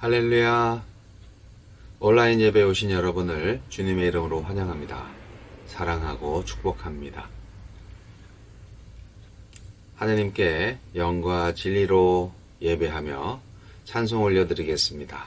할렐루야. 온라인 예배에 오신 여러분을 주님의 이름으로 환영합니다. 사랑하고 축복합니다. 하느님께 영과 진리로 예배하며 찬송 올려드리겠습니다.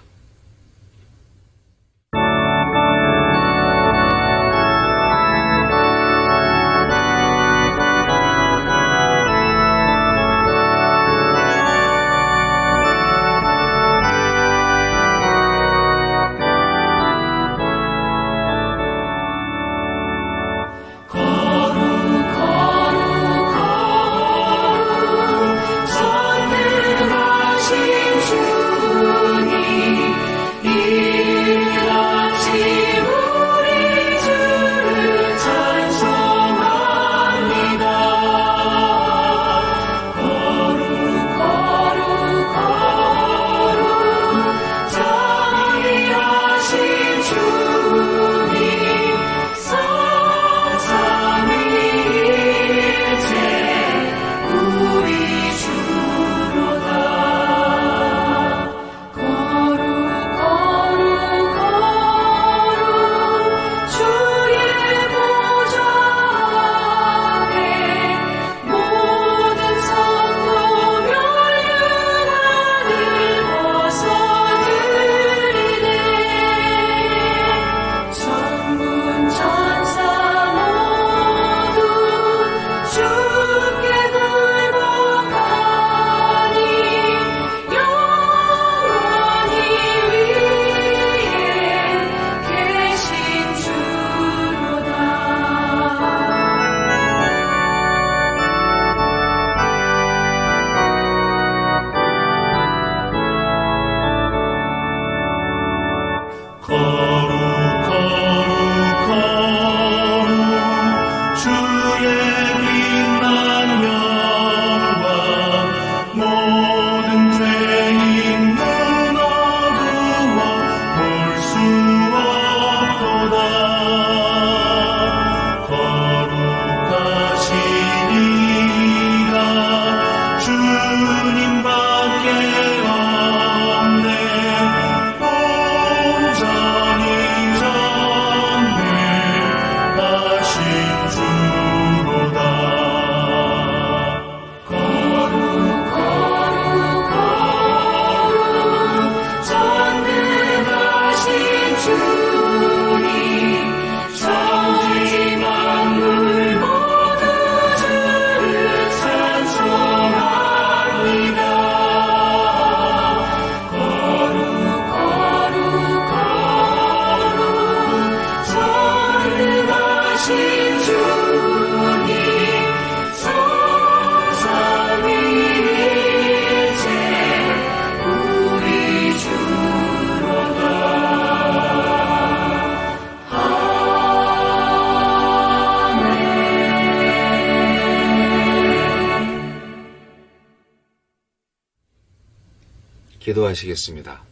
기도하시겠습니다.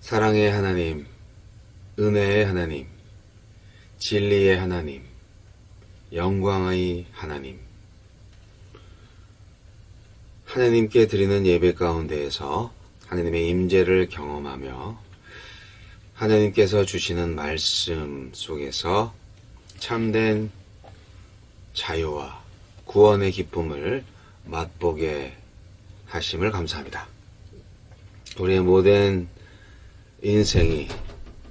사랑의 하나님, 은혜의 하나님, 진리의 하나님, 영광의 하나님, 하나님께 드리는 예배 가운데에서 하나님의 임재를 경험하며 하나님께서 주시는 말씀 속에서 참된 자유와 구원의 기쁨을 맛보게 하심을 감사합니다. 우리의 모든 인생이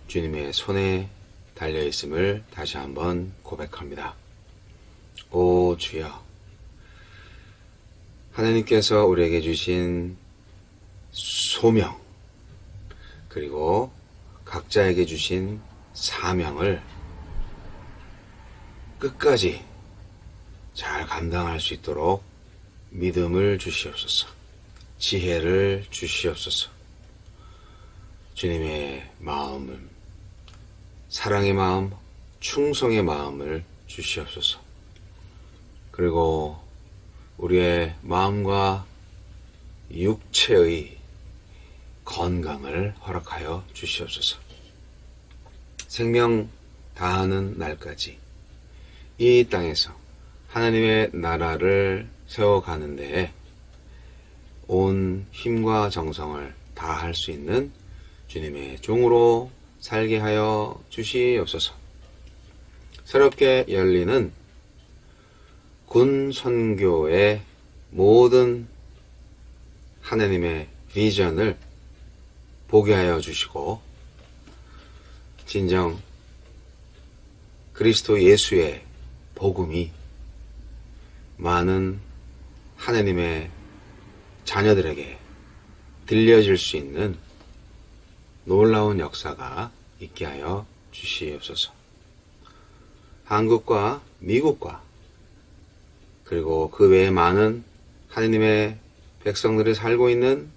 주님의 손에 달려있음을 다시 한번 고백합니다. 오 주여, 하나님께서 우리에게 주신 소명, 그리고 각자에게 주신 사명을 끝까지 잘 감당할 수 있도록 믿음을 주시옵소서. 지혜를 주시옵소서. 주님의 마음을, 사랑의 마음, 충성의 마음을 주시옵소서. 그리고 우리의 마음과 육체의 건강을 허락하여 주시옵소서. 생명 다하는 날까지 이 땅에서 하나님의 나라를 세워가는 데에 온 힘과 정성을 다할 수 있는 주님의 종으로 살게 하여 주시옵소서. 새롭게 열리는 군 선교의 모든 하나님의 비전을 보게 하여 주시고, 진정 그리스도 예수의 복음이 많은 하나님의 자녀들에게 들려질 수 있는 놀라운 역사가 있게 하여 주시옵소서. 한국과 미국과 그리고 그 외에 많은 하나님의 백성들이 살고 있는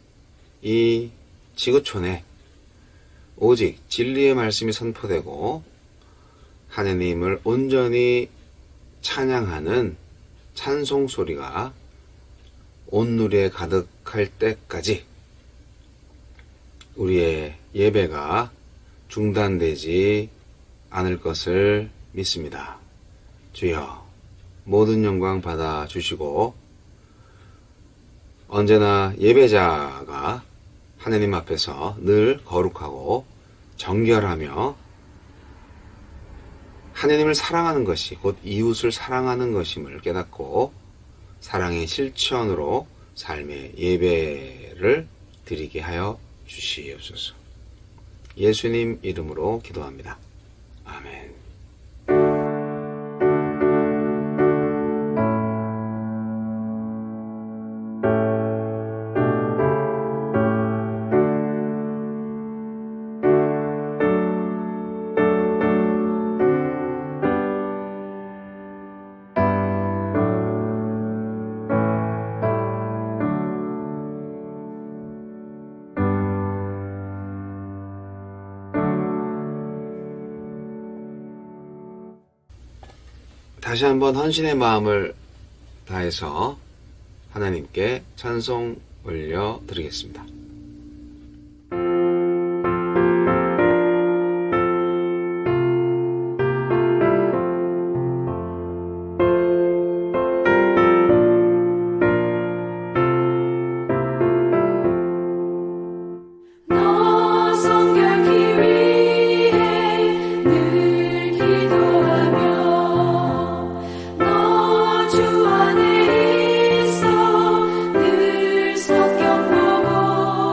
이 지구촌에 오직 진리의 말씀이 선포되고 하나님을 온전히 찬양하는 찬송 소리가 온누리에 가득할 때까지 우리의 예배가 중단되지 않을 것을 믿습니다. 주여, 모든 영광 받아 주시고, 언제나 예배자가 하나님 앞에서 늘 거룩하고 정결하며 하나님을 사랑하는 것이 곧 이웃을 사랑하는 것임을 깨닫고 사랑의 실천으로 삶의 예배를 드리게 하여 주시옵소서. 예수님 이름으로 기도합니다. 아멘. 다시 한번 헌신의 마음을 다해서 하나님께 찬송 올려 드리겠습니다. 주 안에 있어 늘 성경 보고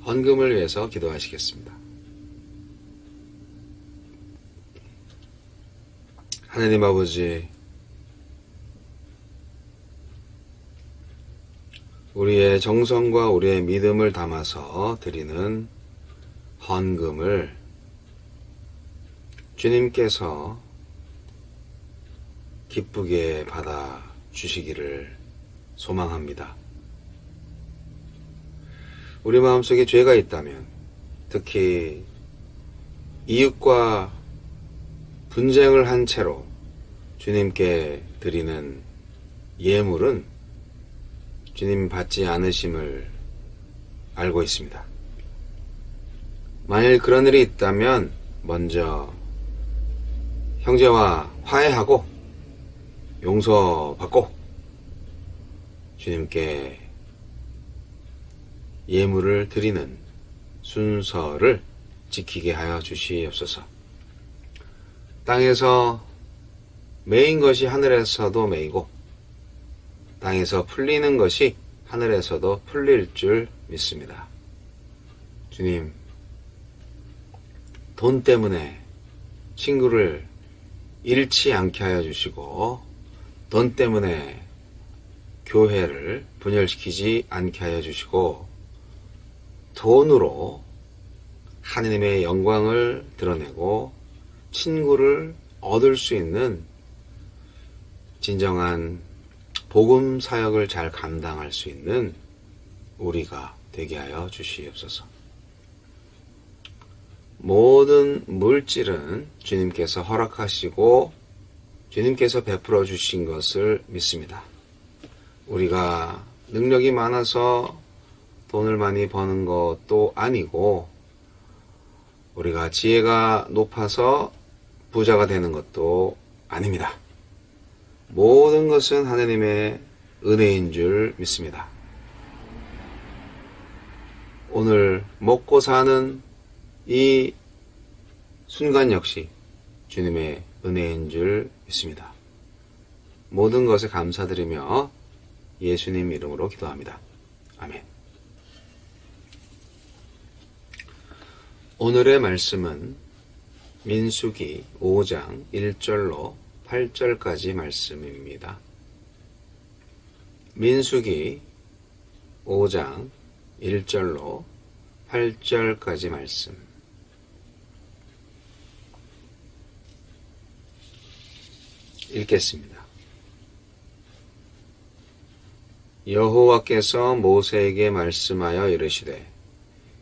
헌금을 위해서 기도하시겠습니다. 하나님 아버지, 우리의 정성과 우리의 믿음을 담아서 드리는 헌금을 주님께서 기쁘게 받아 주시기를 소망합니다. 우리 마음속에 죄가 있다면, 특히 이웃과 분쟁을 한 채로 주님께 드리는 예물은 주님 받지 않으심을 알고 있습니다. 만일 그런 일이 있다면 먼저 형제와 화해하고 용서받고 주님께 예물을 드리는 순서를 지키게 하여 주시옵소서. 땅에서 매인 것이 하늘에서도 매이고 땅에서 풀리는 것이 하늘에서도 풀릴 줄 믿습니다. 주님, 돈 때문에 친구를 잃지 않게 하여 주시고 돈 때문에 교회를 분열시키지 않게 하여 주시고 돈으로 하느님의 영광을 드러내고 친구를 얻을 수 있는 진정한 복음 사역을 잘 감당할 수 있는 우리가 되게 하여 주시옵소서. 모든 물질은 주님께서 허락하시고 주님께서 베풀어 주신 것을 믿습니다. 우리가 능력이 많아서 돈을 많이 버는 것도 아니고 우리가 지혜가 높아서 부자가 되는 것도 아닙니다. 모든 것은 하나님의 은혜인 줄 믿습니다. 오늘 먹고 사는 이 순간 역시 주님의 은혜인 줄 믿습니다. 모든 것에 감사드리며 예수님 이름으로 기도합니다. 아멘. 오늘의 말씀은 민수기 5장 1절로 8절까지 말씀입니다. 민수기 5장 1절로 8절까지 말씀. 읽겠습니다. 여호와께서 모세에게 말씀하여 이르시되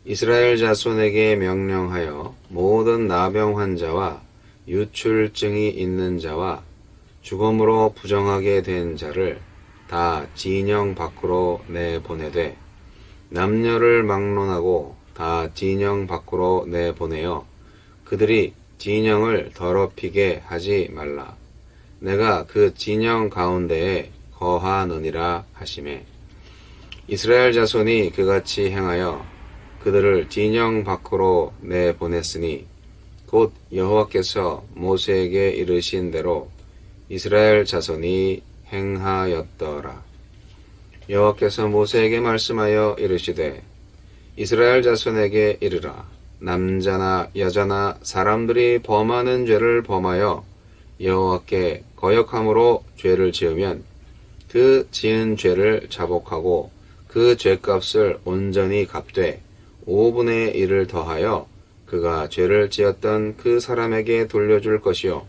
이스라엘 자손에게 명령하여 모든 나병 환자와 유출증이 있는 자와 죽음으로 부정하게 된 자를 다 진영 밖으로 내보내되 남녀를 막론하고 다 진영 밖으로 내보내어 그들이 진영을 더럽히게 하지 말라. 내가 그 진영 가운데에 거하느니라 하시매 이스라엘 자손이 그같이 행하여 그들을 진영 밖으로 내보냈으니 곧 여호와께서 모세에게 이르신 대로 이스라엘 자손이 행하였더라. 여호와께서 모세에게 말씀하여 이르시되 이스라엘 자손에게 이르라. 남자나 여자나 사람들이 범하는 죄를 범하여 여호와께 거역함으로 죄를 지으면 그 지은 죄를 자복하고 그 죄값을 온전히 갚되 5분의 1을 더하여 그가 죄를 지었던 그 사람에게 돌려줄 것이요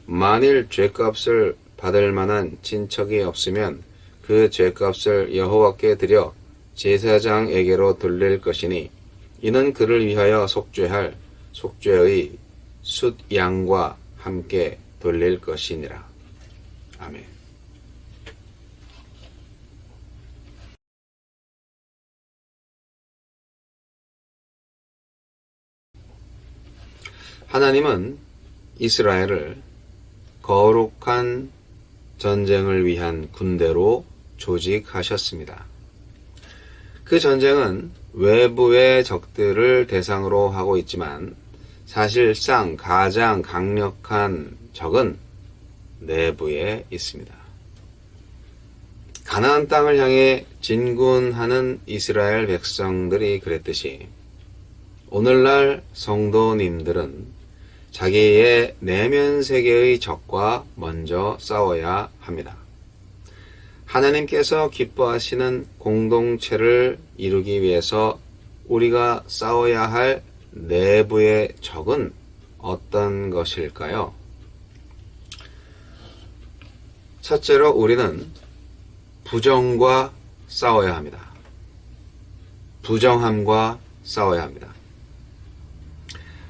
만일 죄값을 받을 만한 친척이 없으면 그 죄값을 여호와께 드려 제사장에게로 돌릴 것이니 이는 그를 위하여 속죄할 속죄의 숫양과 함께 돌릴 것이니라. 아멘. 하나님은 이스라엘을 거룩한 전쟁을 위한 군대로 조직하셨습니다. 그 전쟁은 외부의 적들을 대상으로 하고 있지만 사실상 가장 강력한 적은 내부에 있습니다. 가나안 땅을 향해 진군하는 이스라엘 백성들이 그랬듯이 오늘날 성도님들은 자기의 내면 세계의 적과 먼저 싸워야 합니다. 하나님께서 기뻐하시는 공동체를 이루기 위해서 우리가 싸워야 할 내부의 적은 어떤 것일까요? 첫째로 우리는 부정과 싸워야 합니다. 부정함과 싸워야 합니다.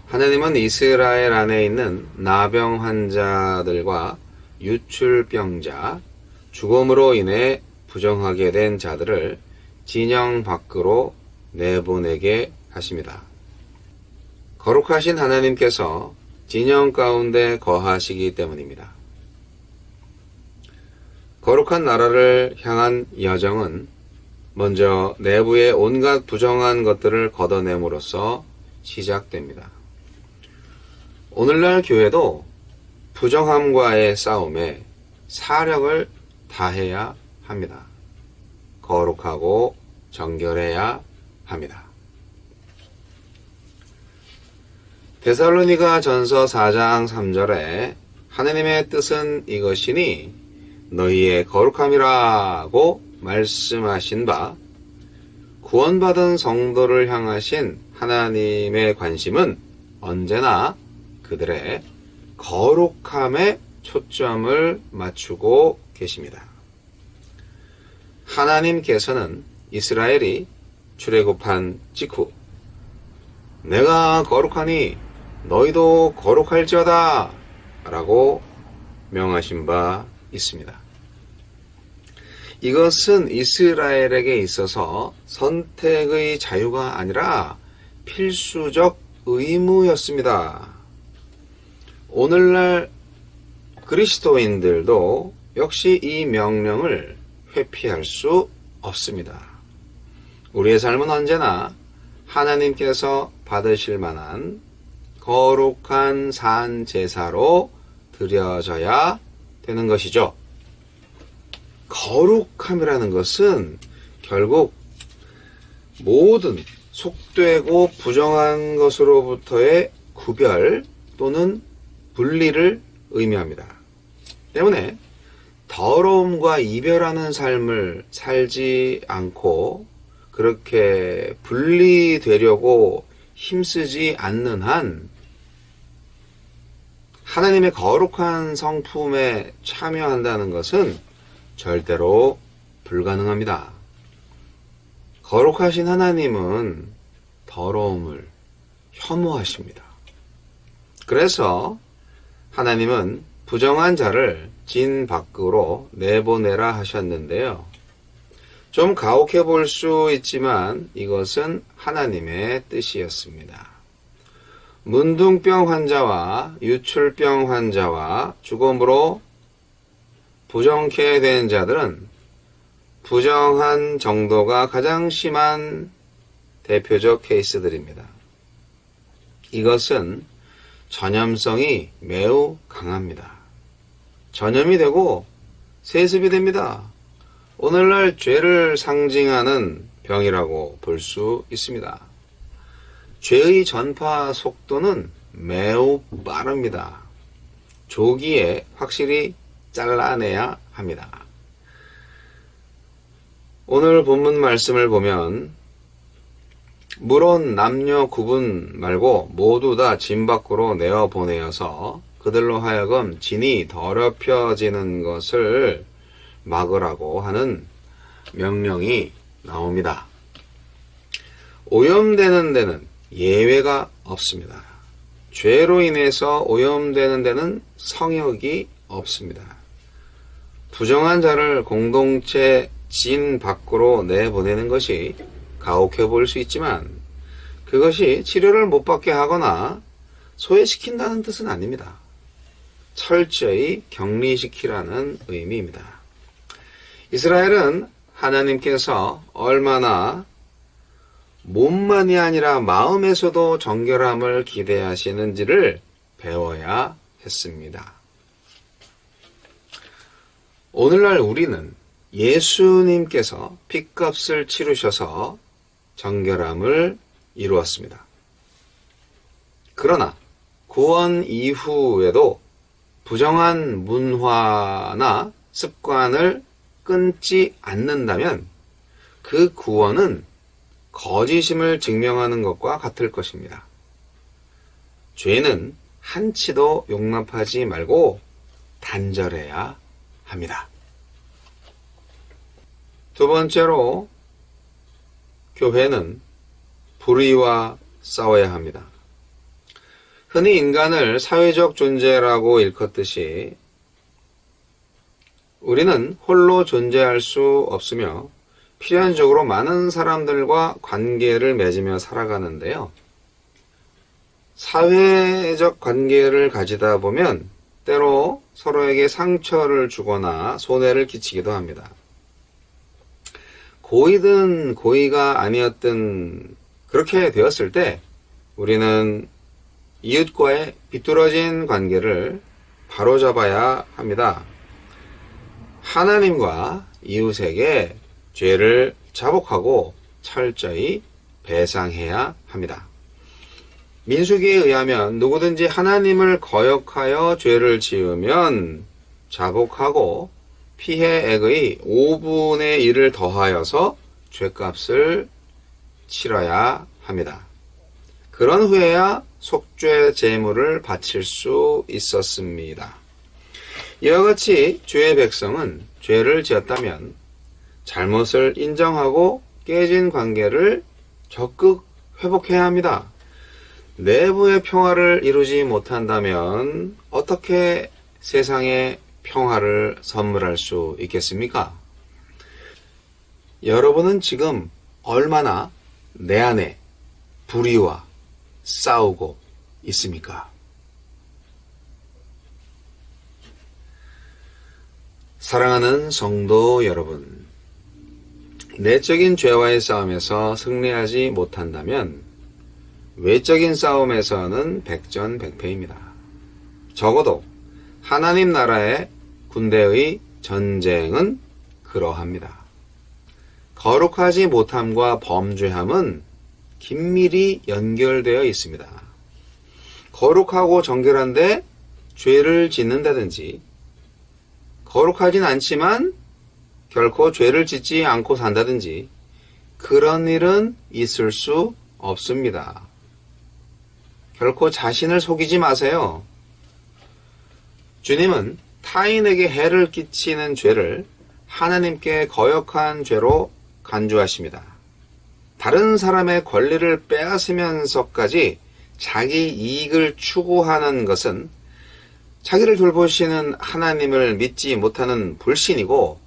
하나님은 이스라엘 안에 있는 나병 환자들과 유출병자, 죽음으로 인해 부정하게 된 자들을 진영 밖으로 내보내게 하십니다. 거룩하신 하나님께서 진영 가운데 거하시기 때문입니다. 거룩한 나라를 향한 여정은 먼저 내부의 온갖 부정한 것들을 걷어냄으로써 시작됩니다. 오늘날 교회도 부정함과의 싸움에 사력을 다해야 합니다. 거룩하고 정결해야 합니다. 데살로니가 전서 4장 3절에 하나님의 뜻은 이것이니 너희의 거룩함이라고 말씀하신 바 구원받은 성도를 향하신 하나님의 관심은 언제나 그들의 거룩함에 초점을 맞추고 계십니다. 하나님께서는 이스라엘이 출애굽한 직후 내가 거룩하니 너희도 거룩할지어다 라고 명하신 바 있습니다. 이것은 이스라엘에게 있어서 선택의 자유가 아니라 필수적 의무였습니다. 오늘날 그리스도인들도 역시 이 명령을 회피할 수 없습니다. 우리의 삶은 언제나 하나님께서 받으실 만한 거룩한 산 제사로 드려져야 되는 것이죠. 거룩함이라는 것은 결국 모든 속되고 부정한 것으로부터의 구별 또는 분리를 의미합니다. 때문에 더러움과 이별하는 삶을 살지 않고 그렇게 분리되려고 힘쓰지 않는 한 하나님의 거룩한 성품에 참여한다는 것은 절대로 불가능합니다. 거룩하신 하나님은 더러움을 혐오하십니다. 그래서 하나님은 부정한 자를 진 밖으로 내보내라 하셨는데요. 좀 가혹해 볼 수 있지만 이것은 하나님의 뜻이었습니다. 문둥병 환자와 유출병 환자와 죽음으로 부정케 된 자들은 부정한 정도가 가장 심한 대표적 케이스들입니다. 이것은 전염성이 매우 강합니다. 전염이 되고 세습이 됩니다. 오늘날 죄를 상징하는 병이라고 볼 수 있습니다. 죄의 전파 속도는 매우 빠릅니다. 조기에 확실히 잘라내야 합니다. 오늘 본문 말씀을 보면 물론 남녀 구분 말고 모두 다 진 밖으로 내어보내어서 그들로 하여금 진이 더럽혀지는 것을 막으라고 하는 명령이 나옵니다. 오염되는 데는 예외가 없습니다. 죄로 인해서 오염되는 데는 성역이 없습니다. 부정한 자를 공동체 진 밖으로 내보내는 것이 가혹해 보일 수 있지만 그것이 치료를 못 받게 하거나 소외시킨다는 뜻은 아닙니다. 철저히 격리시키라는 의미입니다. 이스라엘은 하나님께서 얼마나 몸만이 아니라 마음에서도 정결함을 기대하시는지를 배워야 했습니다. 오늘날 우리는 예수님께서 핏값을 치르셔서 정결함을 이루었습니다. 그러나 구원 이후에도 부정한 문화나 습관을 끊지 않는다면 그 구원은 거짓임을 증명하는 것과 같을 것입니다. 죄는 한치도 용납하지 말고 단절해야 합니다. 두 번째로, 교회는 불의와 싸워야 합니다. 흔히 인간을 사회적 존재라고 일컫듯이 우리는 홀로 존재할 수 없으며 필연적으로 많은 사람들과 관계를 맺으며 살아가는데요. 사회적 관계를 가지다 보면 때로 서로에게 상처를 주거나 손해를 끼치기도 합니다. 고의든 고의가 아니었든 그렇게 되었을 때 우리는 이웃과의 비뚤어진 관계를 바로잡아야 합니다. 하나님과 이웃에게 죄를 자복하고 철저히 배상해야 합니다. 민수기에 의하면 누구든지 하나님을 거역하여 죄를 지으면 자복하고 피해액의 5분의 1을 더하여서 죄값을 치러야 합니다. 그런 후에야 속죄 제물을 바칠 수 있었습니다. 이와 같이 주의 백성은 죄를 지었다면 잘못을 인정하고 깨진 관계를 적극 회복해야 합니다. 내부의 평화를 이루지 못한다면 어떻게 세상에 평화를 선물할 수 있겠습니까? 여러분은 지금 얼마나 내 안에 불의와 싸우고 있습니까? 사랑하는 성도 여러분, 내적인 죄와의 싸움에서 승리하지 못한다면 외적인 싸움에서는 백전백패입니다. 적어도 하나님 나라의 군대의 전쟁은 그러합니다. 거룩하지 못함과 범죄함은 긴밀히 연결되어 있습니다. 거룩하고 정결한데 죄를 짓는다든지, 거룩하진 않지만 결코 죄를 짓지 않고 산다든지, 그런 일은 있을 수 없습니다. 결코 자신을 속이지 마세요. 주님은 타인에게 해를 끼치는 죄를 하나님께 거역한 죄로 간주하십니다. 다른 사람의 권리를 빼앗으면서까지 자기 이익을 추구하는 것은 자기를 돌보시는 하나님을 믿지 못하는 불신이고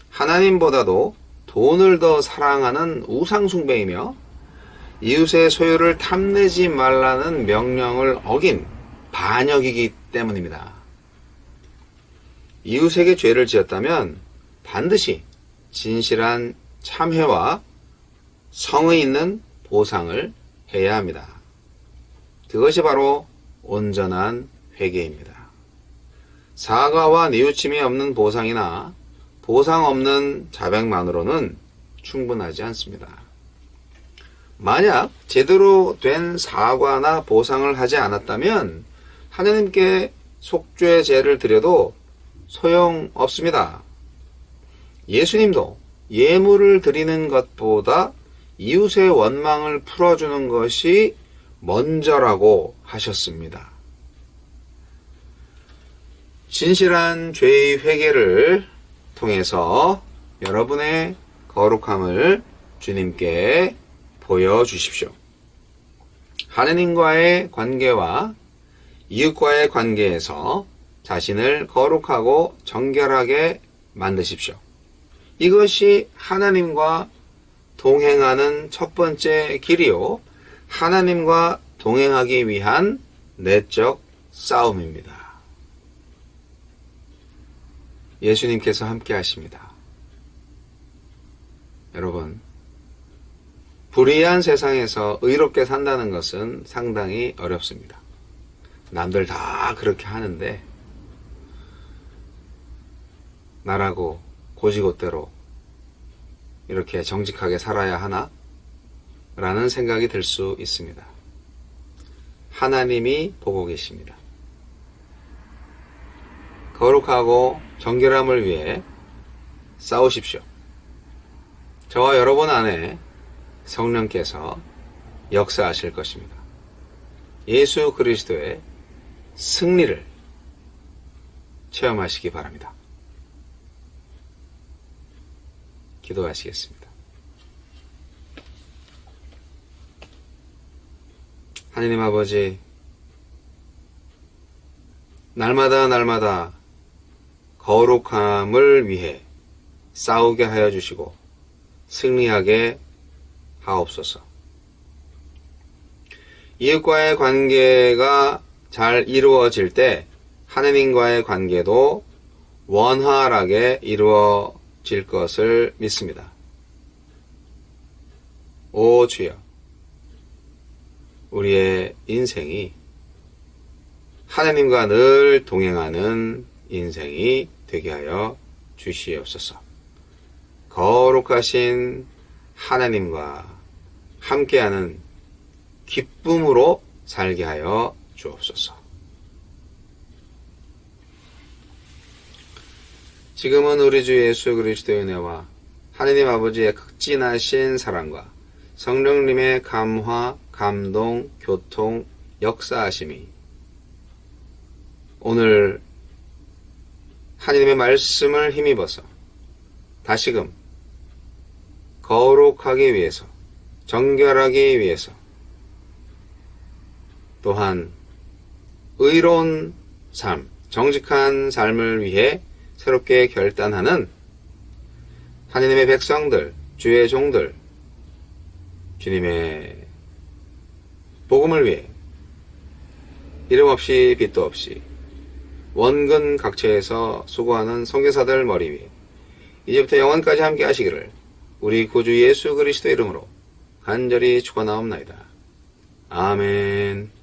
하나님보다도 돈을 더 사랑하는 우상숭배이며 이웃의 소유를 탐내지 말라는 명령을 어긴 반역이기 때문입니다. 이웃에게 죄를 지었다면 반드시 진실한 참회와 성의 있는 보상을 해야 합니다. 그것이 바로 온전한 회개입니다. 사과와 뉘우침이 없는 보상이나 보상 없는 자백만으로는 충분하지 않습니다. 만약 제대로 된 사과나 보상을 하지 않았다면 하나님께 속죄 제를 드려도 소용없습니다. 예수님도 예물을 드리는 것보다 이웃의 원망을 풀어주는 것이 먼저라고 하셨습니다. 진실한 죄의 회개를 통해서 여러분의 거룩함을 주님께 보여주십시오. 하느님과의 관계와 이웃과의 관계에서 자신을 거룩하고 정결하게 만드십시오. 이것이 하나님과 동행하는 첫 번째 길이요, 하나님과 동행하기 위한 내적 싸움입니다. 예수님께서 함께 하십니다. 여러분, 불의한 세상에서 의롭게 산다는 것은 상당히 어렵습니다. 남들 다 그렇게 하는데 나라고 고지곳대로 이렇게 정직하게 살아야 하나? 라는 생각이 들 수 있습니다. 하나님이 보고 계십니다. 거룩하고 정결함을 위해 싸우십시오. 저와 여러분 안에 성령께서 역사하실 것입니다. 예수 그리스도의 승리를 체험하시기 바랍니다. 기도하시겠습니다. 하나님 아버지, 날마다 거룩함을 위해 싸우게 하여 주시고 승리하게 하옵소서. 이웃과의 관계가 잘 이루어질 때 하나님과의 관계도 원활하게 이루어질 것을 믿습니다. 오 주여, 우리의 인생이 하나님과 늘 동행하는 인생이 되게 하여 주시옵소서. 거룩하신 하나님과 함께하는 기쁨으로 살게 하여 주옵소서. 지금은 우리 주 예수 그리스도의 은혜와 하나님 아버지의 극진하신 사랑과 성령님의 감화, 감동, 교통, 역사하심이 오늘 하나님의 말씀을 힘입어서 다시금 거룩하기 위해서, 정결하기 위해서, 또한 의로운 삶, 정직한 삶을 위해 새롭게 결단하는 하나님의 백성들, 주의 종들, 주님의 복음을 위해 이름 없이 빚도 없이 원근 각처에서 수고하는 선교사들 머리 위에 이제부터 영원까지 함께 하시기를 우리 구주 예수 그리스도 이름으로 간절히 축원하옵나이다. 아멘.